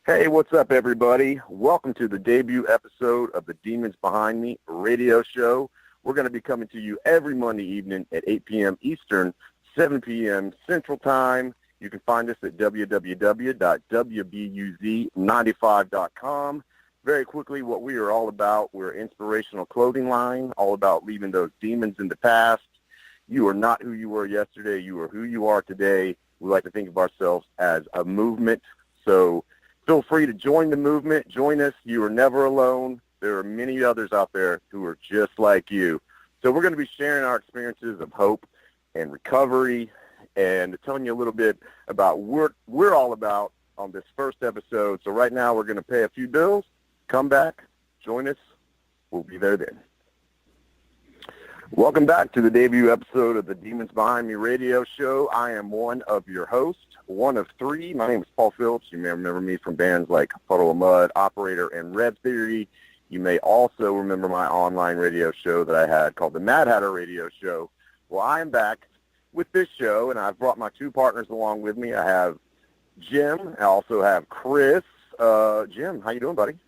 Hey, what's up, everybody? Welcome to the debut episode of the Demons Behind Me radio show. We're going to be coming to you every Monday evening at 8 p.m. Eastern, 7 p.m. Central Time. You can find us at www.wbuz95.com. Very quickly, what we are all about, we're an inspirational clothing line, all about leaving those demons in the past. You are not who you were yesterday. You are who you are today. We like to think of ourselves as a movement. So feel free to join the movement. Join us. You are never alone. There are many others out there who are just like you. So we're going to be sharing our experiences of hope and recovery and telling you a little bit about what we're all about on this first episode. So right now we're going to pay a few bills. Come back. Join us. We'll be there then. Welcome back to the debut episode of the Demons Behind Me radio show. I am one of your hosts, one of three. My name is Paul Phillips. You may remember me from bands like Puddle of Mudd, Operator, and Rev Theory. You may also remember my online radio show that I had called the Mad Hatter Radio Show. Well, I am back with this show, and I've brought my two partners along with me. I have Jim. I also have Chris. Jim, how you doing, buddy?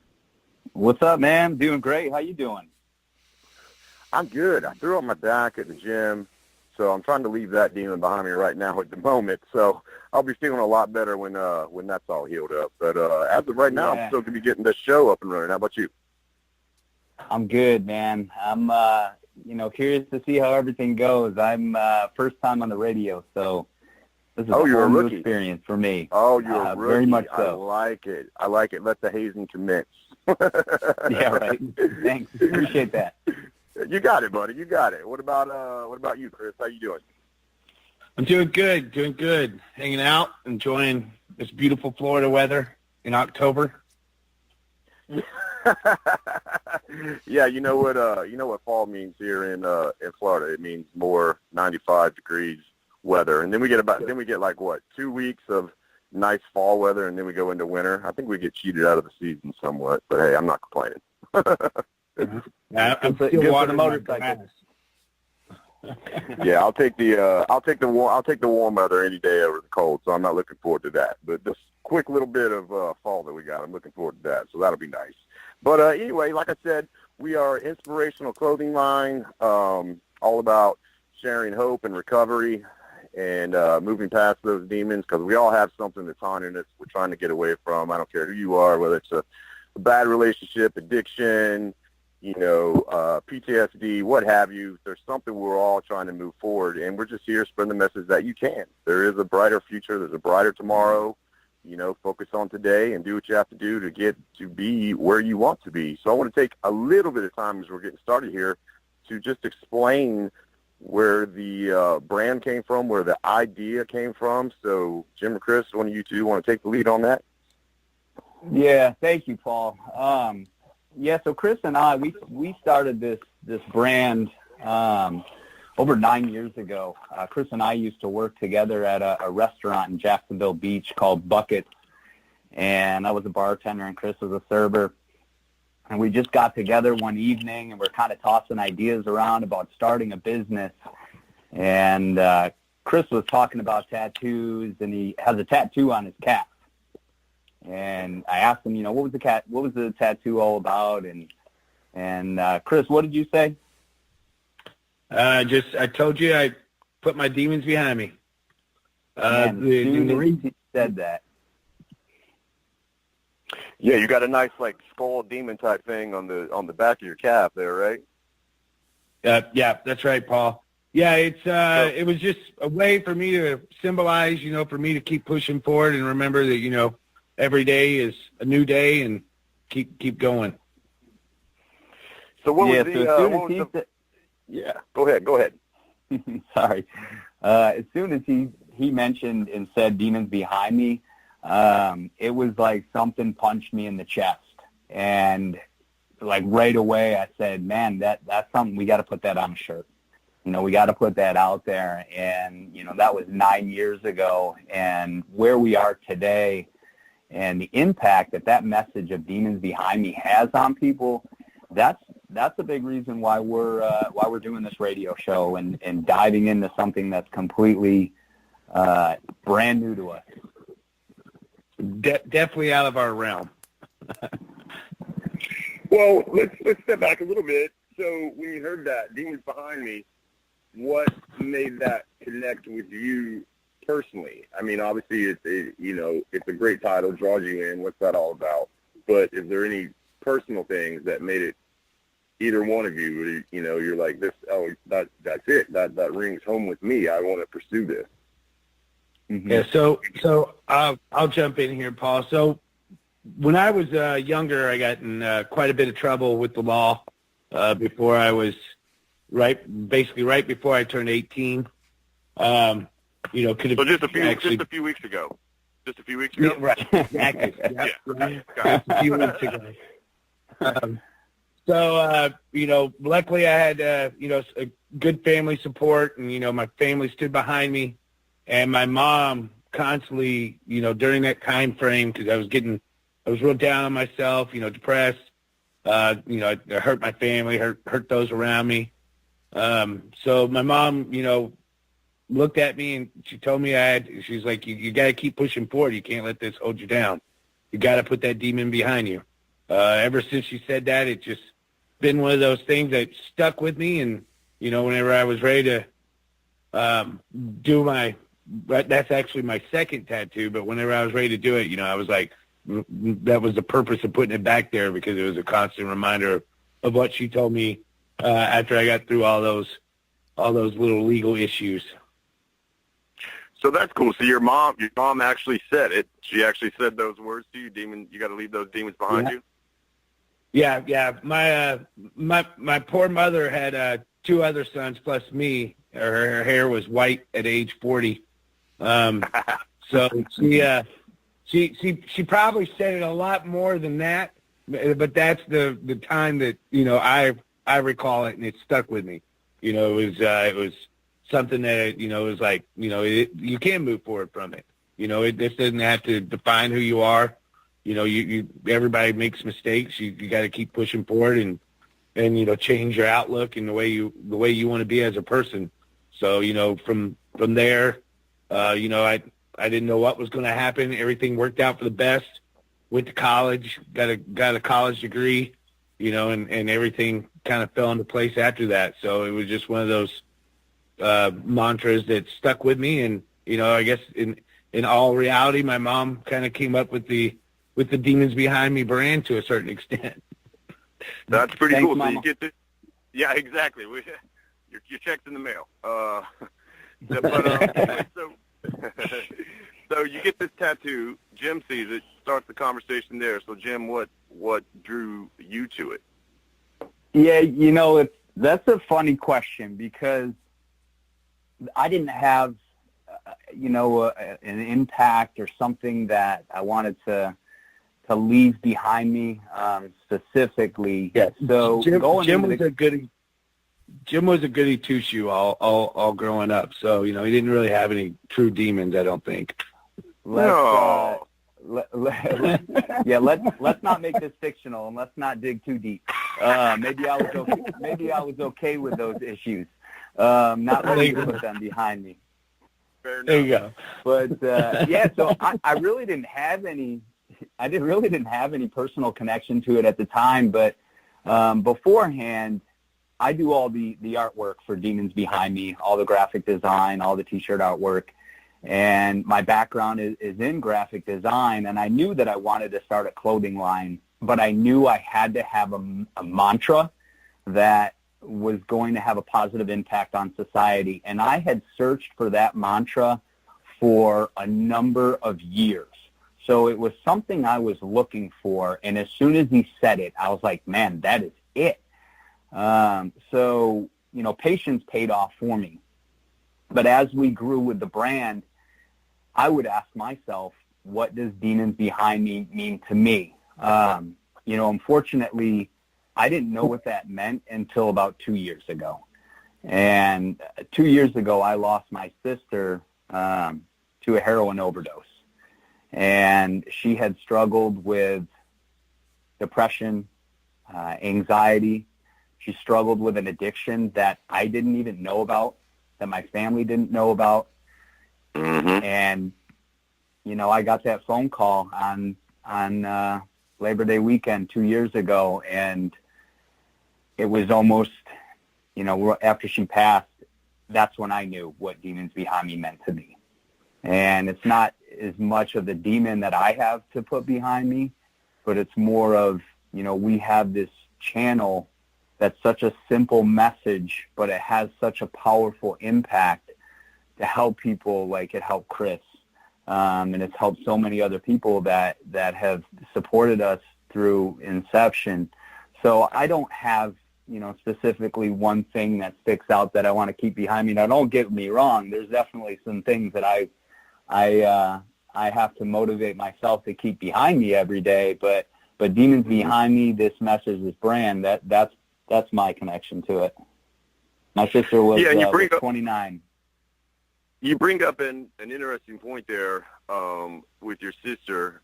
What's up, man? Doing great. How you doing? I'm good. I threw up my back at the gym, so I'm trying to leave that demon behind me right now at the moment. So I'll be feeling a lot better when that's all healed up. But as of right now, I'm still going to be getting this show up and running. How about you? I'm good, man. I'm curious to see how everything goes. I'm first time on the radio, so this is a whole new experience for me. Oh, you're a rookie. Very much so. I like it. Let the hazing commence. Yeah, right. Thanks. Appreciate that. You got it, buddy. You got it. What about you, Chris? How you doing? I'm doing good. Hanging out, enjoying this beautiful Florida weather in October. Yeah, you know what fall means here in Florida. It means more 95 degrees weather, and then we get like 2 weeks of nice fall weather, and then we go into winter. I think we get cheated out of the season somewhat, but hey, I'm not complaining. I'm still watering motorcycles. Yeah, I'll take the warm weather any day over the cold, so I'm not looking forward to that. But this quick little bit of fall that we got, I'm looking forward to that, so that'll be nice. But anyway, like I said, we are an inspirational clothing line, all about sharing hope and recovery and moving past those demons, because we all have something that's haunting us we're trying to get away from. I don't care who you are, whether it's a bad relationship, addiction, PTSD, what have you. There's something we're all trying to move forward, and we're just here to spread the message that you can. There is a brighter future. There's a brighter tomorrow. Focus on today and do what you have to do to get to be where you want to be. So I want to take a little bit of time as we're getting started here to just explain where the brand came from, where the idea came from. So Jim or Chris, one of you two want to take the lead on that? Yeah, thank you, Paul. So Chris and I, we started this brand over 9 years ago. Chris and I used to work together at a restaurant in Jacksonville Beach called Buckets, and I was a bartender and Chris was a server. And we just got together one evening, and we're kind of tossing ideas around about starting a business. And Chris was talking about tattoos, and he has a tattoo on his calf. And I asked him, what was the tattoo all about? And Chris, what did you say? I told you I put my demons behind me. The reason he said that. Yeah, you got a nice skull demon type thing on the back of your calf there, right? Yeah, that's right, Paul. Yeah, it was just a way for me to symbolize, for me to keep pushing forward and remember that, every day is a new day and keep going. So what was Yeah, go ahead. Sorry. As soon as he mentioned and said demons behind me, it was like something punched me in the chest. And right away I said, man, that's something, we got to put that on a shirt. We got to put that out there. And, that was 9 years ago. And where we are today and the impact that message of demons behind me has on people, that's a big reason why we're doing this radio show and diving into something that's completely brand new to us. definitely out of our realm. Well, let's step back a little bit. So when you heard that, Demons Behind Me, what made that connect with you personally? I mean, obviously, it's a great title, draws you in. What's that all about? But is there any personal things that made it either one of you, you're like this, that's it. That rings home with me. I want to pursue this. Mm-hmm. Yeah. So I'll jump in here, Paul. So when I was younger, I got in quite a bit of trouble with the law before I was right before I turned 18. Could have just a few weeks ago. Yeah, right. Exactly. Yep. Yeah. Just a few weeks ago. Luckily I had, a good family support, and, my family stood behind me, and my mom constantly, during that time frame, because I was real down on myself, depressed, I hurt my family, hurt those around me. So my mom, looked at me and she told me she's like, you got to keep pushing forward. You can't let this hold you down. You got to put that demon behind you. Ever since she said that, it just been one of those things that stuck with me. And, whenever I was ready to that's actually my second tattoo, but whenever I was ready to do it, I was like, that was the purpose of putting it back there, because it was a constant reminder of what she told me after I got through all those little legal issues. So that's cool. So your mom actually said it. She actually said those words to you, demon. You got to leave those demons behind you. Yeah. My poor mother had 2 other sons plus me. Her hair was white at age 40. So she probably said it a lot more than that, but that's the time that I recall it, and it stuck with me. It was something that it was like you can move forward from it. This doesn't have to define who you are. Everybody makes mistakes. You got to keep pushing forward and change your outlook and the way you want to be as a person. So from there, I didn't know what was going to happen. Everything worked out for the best. Went to college, got a college degree, and everything kind of fell into place after that. So it was just one of those mantras that stuck with me. And I guess in all reality, my mom kind of came up with the Demons Behind Me brand to a certain extent. That's pretty Thanks, cool. Mama. So you get this. Yeah, exactly. Your check's in the mail. So you get this tattoo. Jim sees it. Starts the conversation there. So Jim, what drew you to it? Yeah, that's a funny question, because I didn't have, an impact or something that I wanted to leave behind me specifically. Yeah. So Jim was a goody two shoe all growing up. So he didn't really have any true demons, I don't think. Let's not make this fictional, and let's not dig too deep. Maybe I was okay with those issues. Not ready to put them behind me. Fair enough. There you go. But so I really didn't have any. I really didn't have any personal connection to it at the time. But beforehand, I do all the artwork for Demons Behind Me, all the graphic design, all the T-shirt artwork. And my background is in graphic design, and I knew that I wanted to start a clothing line, but I knew I had to have a mantra that was going to have a positive impact on society. And I had searched for that mantra for a number of years. So it was something I was looking for, and as soon as he said it, I was like, man, that is it. So patience paid off for me. But as we grew with the brand, I would ask myself, what does Demons Behind Me mean to me? Unfortunately, I didn't know what that meant until about 2 years ago. And 2 years ago, I lost my sister to a heroin overdose. And she had struggled with depression, anxiety. She struggled with an addiction that I didn't even know about, that my family didn't know about. Mm-hmm. And, I got that phone call on Labor Day weekend 2 years ago, and it was almost, after she passed, that's when I knew what Demons Behind Me meant to me. And it's not as much of the demon that I have to put behind me, but it's more of, we have this channel that's such a simple message, but it has such a powerful impact to help people like it helped Chris. And it's helped so many other people that have supported us through inception. So I don't have, specifically one thing that sticks out that I want to keep behind me. Now, don't get me wrong. There's definitely some things that I have to motivate myself to keep behind me every day. But Demons Behind Me, this message, this brand, that's my connection to it. My sister was, was 29. You bring up an interesting point there with your sister.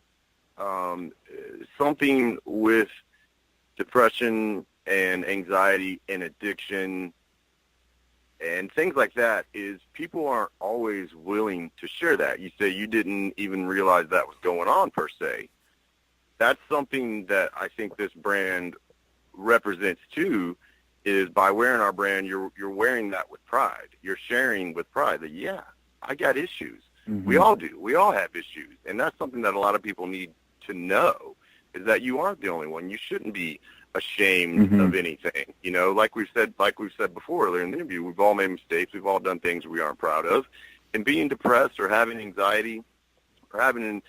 Something with depression and anxiety and addiction and things like that is people aren't always willing to share that. You say you didn't even realize that was going on per se. That's something that I think this brand represents too, is by wearing our brand, you're wearing that with pride. You're sharing with pride that, yeah, I got issues. Mm-hmm. We all do. We all have issues. And that's something that a lot of people need to know, is that you aren't the only one. You shouldn't be ashamed of anything. Like we've said before earlier in the interview, we've all made mistakes. We've all done things we aren't proud of. And being depressed or having anxiety or having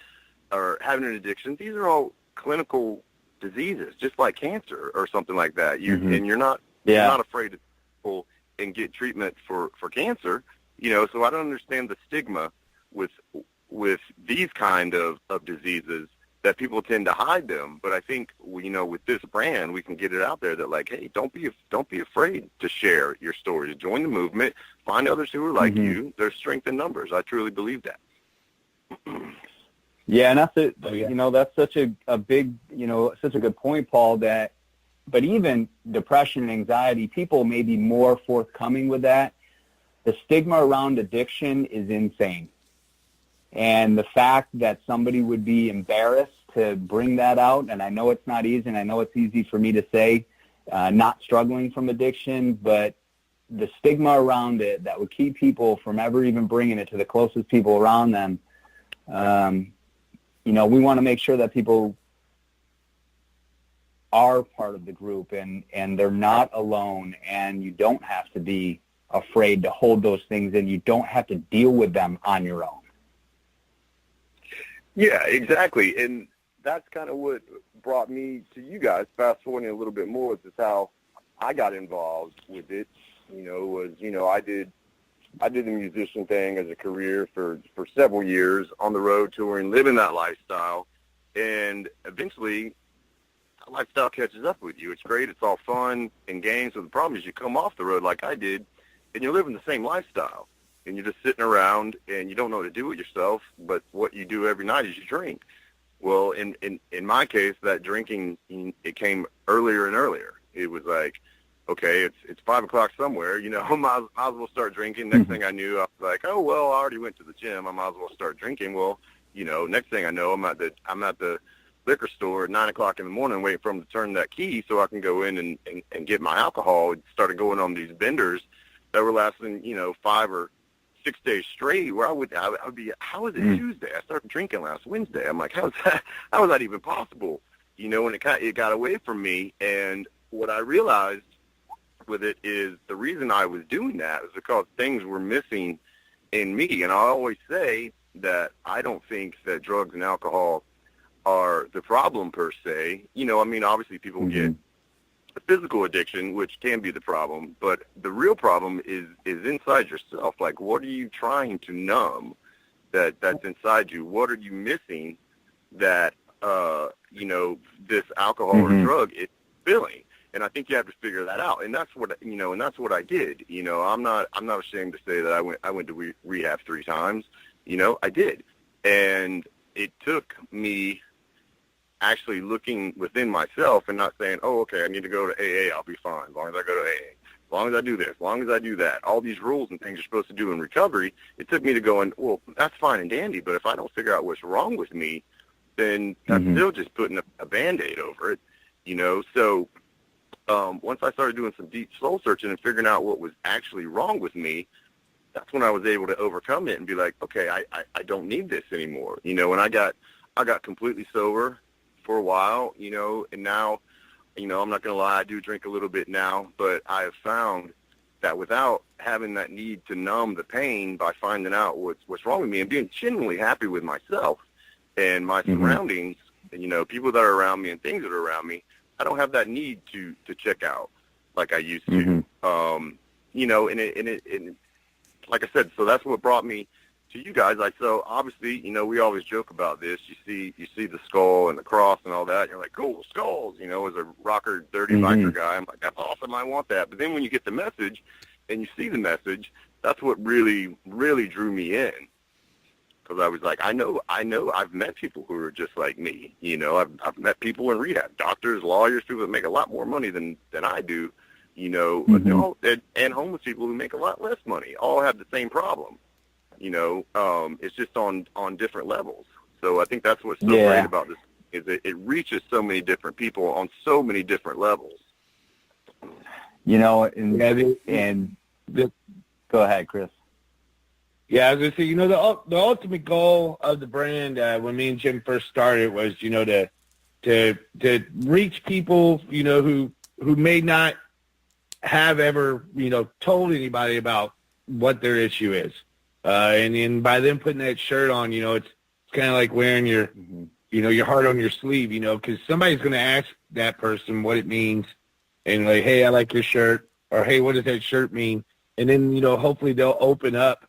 an addiction, these are all clinical diseases, just like cancer or something like that. And you're not afraid to go and get treatment for cancer. So I don't understand the stigma with these kind of diseases, that people tend to hide them. But I think, with this brand, we can get it out there that, like, hey, don't be afraid to share your story, to join the movement, find others who are like you. There's strength in numbers. I truly believe that. Yeah, and that's it. That's such a big, such a good point, Paul, but even depression and anxiety, people may be more forthcoming with that. The stigma around addiction is insane. And the fact that somebody would be embarrassed to bring that out, and I know it's not easy, and I know it's easy for me to say, not struggling from addiction, but the stigma around it that would keep people from ever even bringing it to the closest people around them, we want to make sure that people are part of the group and they're not alone, and you don't have to be afraid to hold those things in. You don't have to deal with them on your own. Yeah, exactly. And that's kind of what brought me to you guys. Fast forwarding a little bit more, this is how I got involved with it. I did the musician thing as a career for several years, on the road touring, living that lifestyle. And eventually that lifestyle catches up with you. It's great. It's all fun and games. So the problem is you come off the road like I did, and you're living the same lifestyle. And you're just sitting around and you don't know what to do with yourself, but what you do every night is you drink. Well, in my case, that drinking, it came earlier and earlier. It was like, okay, it's 5 o'clock somewhere, might as well start drinking. Next thing I knew, I was like, oh, well, I already went to the gym. I might as well start drinking. Well, next thing I know, I'm at the liquor store at 9 o'clock in the morning waiting for them to turn that key so I can go in and get my alcohol. It started going on these benders that were lasting, 5 or 6 days straight, where I would be, how is it Tuesday? I started drinking last Wednesday. I'm like, how is that even possible? And it got away from me. And what I realized with it is the reason I was doing that is because things were missing in me. And I always say that I don't think that drugs and alcohol are the problem per se. Obviously people get a physical addiction, which can be the problem, but the real problem is inside yourself. Like, what are you trying to numb that's inside you? What are you missing that, this alcohol or drug is filling? And I think you have to figure that out. And that's what, I did. I'm not ashamed to say that I went to rehab 3 times. I did. And it took me actually looking within myself and not saying, oh, okay, I need to go to AA, I'll be fine as long as I go to AA. as long as I do this, as long as I do that, all these rules and things you're supposed to do in recovery, it took me to going, well, that's fine and dandy, but if I don't figure out what's wrong with me, then that's still just putting a Band-Aid over it, you know? So once I started doing some deep soul searching and figuring out what was actually wrong with me, that's when I was able to overcome it and be like, okay, I don't need this anymore. You know, and I got completely sober for a while, you know, and now, you know, I'm not going to lie, I do drink a little bit now, but I have found that without having that need to numb the pain by finding out what's wrong with me and being genuinely happy with myself and my surroundings, and, you know, people that are around me and things that are around me, I don't have that need to check out like I used to. You know, and like I said, so that's what brought me to you guys. Like, so obviously, you know, we always joke about this. You see the skull and the cross and all that. And you're like, cool, skulls. You know, as a rocker, dirty biker guy, I'm like, that's awesome. I want that. But then when you get the message and you see the message, that's what really, really drew me in. Because I was like, I know, I've met people who are just like me. You know, I've met people in rehab, doctors, lawyers, people that make a lot more money than I do. You know, but and homeless people who make a lot less money all have the same problem. You know, it's just on different levels. So I think that's what's so great about this is that it reaches so many different people on so many different levels. You know, go ahead, Chris. Yeah, I was gonna say, you know, the ultimate goal of the brand when me and Jim first started was, you know, to reach people, you know, who may not have ever, you know, told anybody about what their issue is. And by them putting that shirt on, you know, it's kind of like wearing your, you know, your heart on your sleeve, you know, because somebody's going to ask that person what it means and like, hey, I like your shirt, or hey, what does that shirt mean? And then, you know, hopefully they'll open up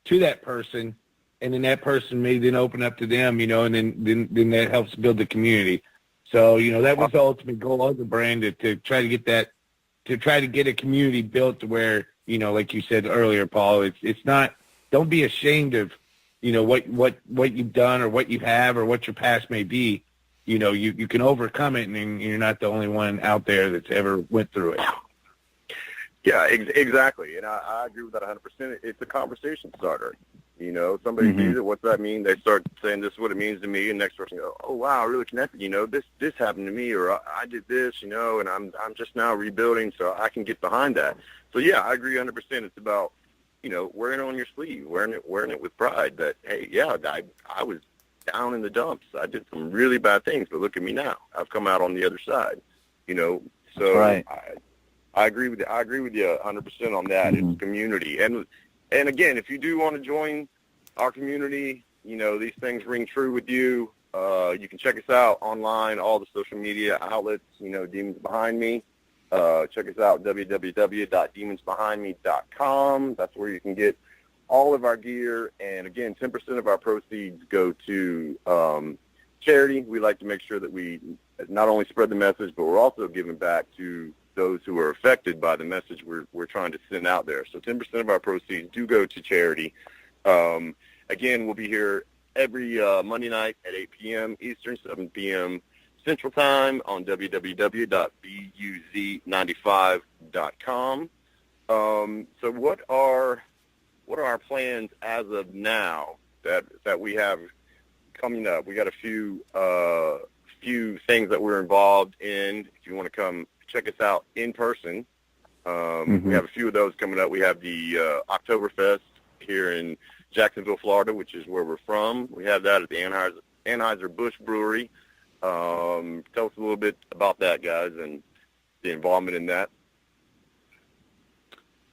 to that person, and then that person may then open up to them, you know, and then that helps build the community. So, you know, that was the ultimate goal of the brand, to try to get that, to try to get a community built to where, you know, like you said earlier, Paul, it's not, don't be ashamed of, you know, what you've done or what you have or what your past may be. You know, you can overcome it, and you're not the only one out there that's ever went through it. Yeah, exactly. And I agree with that 100%. It's a conversation starter. You know, somebody sees it, what's that mean? They start saying, this is what it means to me, and next person goes, oh, wow, I really connected. You know, this happened to me, or I did this, you know, and I'm just now rebuilding, so I can get behind that. So, yeah, I agree 100%. It's about, you know, wearing it on your sleeve, wearing it with pride that, hey, yeah, I was down in the dumps. I did some really bad things, but look at me now. I've come out on the other side, you know. So right. I agree with you. I agree with you 100% on that. It's community. And again, if you do want to join our community, you know, these things ring true with you. You can check us out online, all the social media outlets, you know, Demons Behind Me. Check us out, www.demonsbehindme.com. That's where you can get all of our gear. And again, 10% of our proceeds go to charity. We like to make sure that we not only spread the message, but we're also giving back to those who are affected by the message we're trying to send out there. So 10% of our proceeds do go to charity. Again, we'll be here every Monday night at 8 p.m. Eastern, 7 p.m. Central Time on www.buz95.com. So what are our plans as of now that we have coming up? We got a few things that we're involved in. If you want to come check us out in person, we have a few of those coming up. We have the Oktoberfest here in Jacksonville, Florida, which is where we're from. We have that at the Anheuser-Busch Brewery. Tell us a little bit about that, guys, and the involvement in that.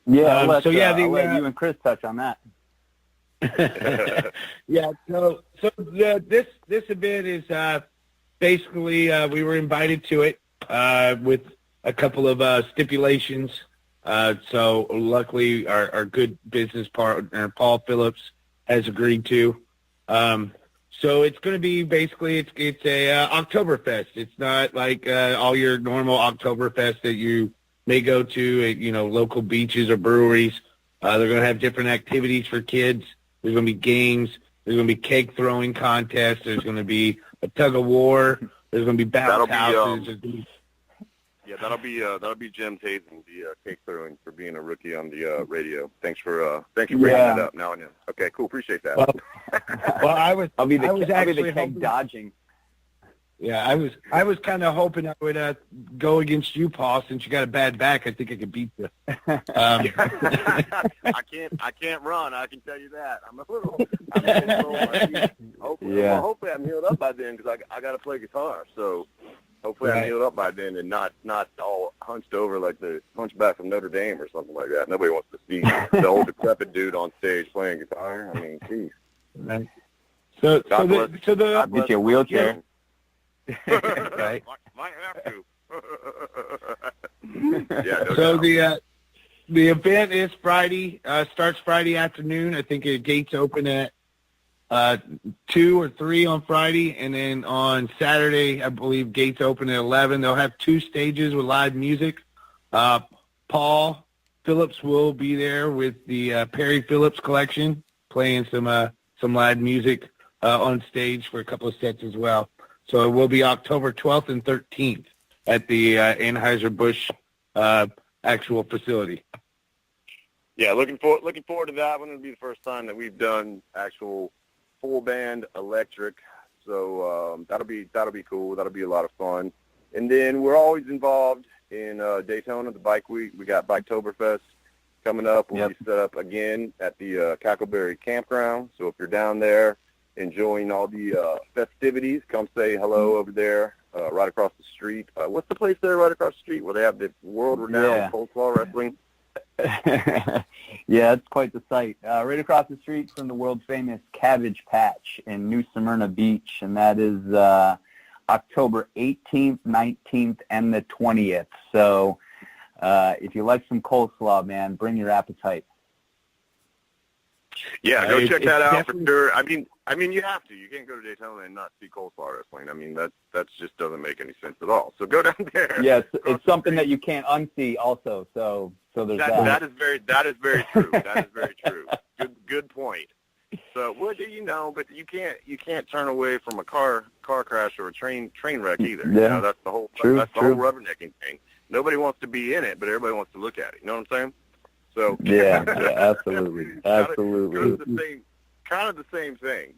Yeah, I'll let you and Chris touch on that. Yeah, so this event is basically we were invited to it with a couple of stipulations. So luckily our good business partner, Paul Phillips, has agreed to. So it's going to be basically, it's a Oktoberfest. It's not like all your normal Oktoberfest that you may go to at, you know, local beaches or breweries. They're going to have different activities for kids. There's going to be games. There's going to be cake throwing contests. There's going to be a tug of war. There's going to be bounce houses. that'll be Jim Hazen, the cake throwing for being a rookie on the radio. Thanks for bringing that up now and then. Okay, cool. Appreciate that. I'll be the actually cake dodging. Yeah, I was kind of hoping I would go against you, Paul, since you got a bad back. I think I could beat you. I can't run. I can tell you that. I'm a little hopefully I'm healed up by then because I got to play guitar. So hopefully I'm healed up by then and not all hunched over like the Hunchback from Notre Dame or something like that. Nobody wants to see the old decrepit dude on stage playing guitar. I mean, geez. Right. So get you a wheelchair. Right. Might have to. The event is Friday. Starts Friday afternoon. I think the gates open at 2 or 3 on Friday, and then on Saturday, I believe gates open at 11. They'll have 2 stages with live music. Paul Phillips will be there with the Perry Phillips collection, playing some live music on stage for a couple of sets as well. So it will be October 12th and 13th at the Anheuser-Busch actual facility. Yeah, looking forward to that one. It'll be the first time that we've done actual full band electric. So that'll be cool. That'll be a lot of fun. And then we're always involved in Daytona, the Bike Week. We got Biketoberfest coming up. We'll be set up again at the Cackleberry Campground. So if you're down there enjoying all the festivities, come say hello over there, right across the street. What's the place there right across the street where they have the world-renowned Coleslaw Wrestling? Yeah, it's quite the sight. Right across the street from the world-famous Cabbage Patch in New Smyrna Beach, and that is October 18th, 19th, and the 20th. So if you like some coleslaw, man, bring your appetite. Yeah, go check that out for sure. I mean, you have to. You can't go to Daytona and not see Coleslaw Wrestling. I mean, that just doesn't make any sense at all. So go down there. Yes, it's something that you can't unsee also. So there's that. That is very true. That is very true. Good point. So but you can't turn away from a car crash or a train wreck either. Yeah. That's the whole true. Whole rubbernecking thing. Nobody wants to be in it, but everybody wants to look at it. You know what I'm saying? So yeah, absolutely. Kind of the same thing.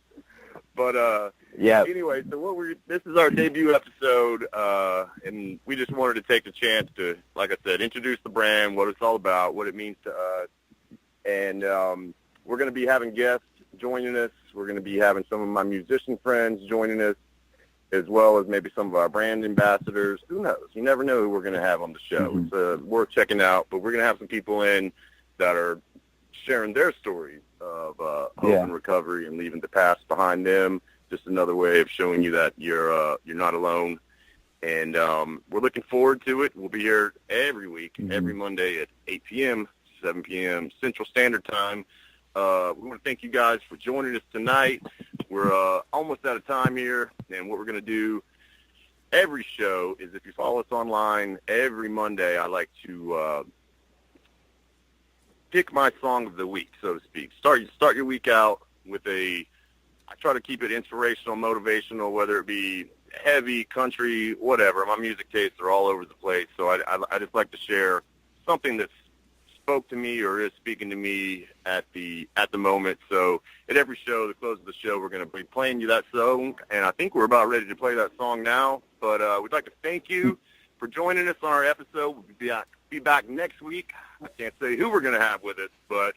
But anyway, so this is our debut episode, and we just wanted to take the chance to, like I said, introduce the brand, what it's all about, what it means to us, and we're going to be having guests joining us. We're going to be having some of my musician friends joining us, as well as maybe some of our brand ambassadors. Who knows? You never know who we're going to have on the show. Mm-hmm. It's worth checking out, but we're going to have some people in that are sharing their stories of hope and recovery and leaving the past behind them. Just another way of showing you that you're not alone. And we're looking forward to it. We'll be here every week, every Monday at 8 p.m., 7 p.m. Central Standard Time. We want to thank you guys for joining us tonight. We're almost out of time here, and what we're going to do every show is, if you follow us online, every Monday I like to pick my song of the week, so to speak. Start your week out with I try to keep it inspirational, motivational, whether it be heavy, country, whatever. My music tastes are all over the place, so I just like to share something that's spoke to me or is speaking to me at the moment. So at every show, the close of the show, we're going to be playing you that song, and I think we're about ready to play that song now. But we'd like to thank you for joining us on our episode. We'll be back next week. I can't say who we're going to have with us, but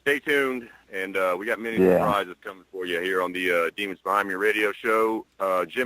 stay tuned, and we got many surprises coming for you here on the Demons Behind Me radio show. Jim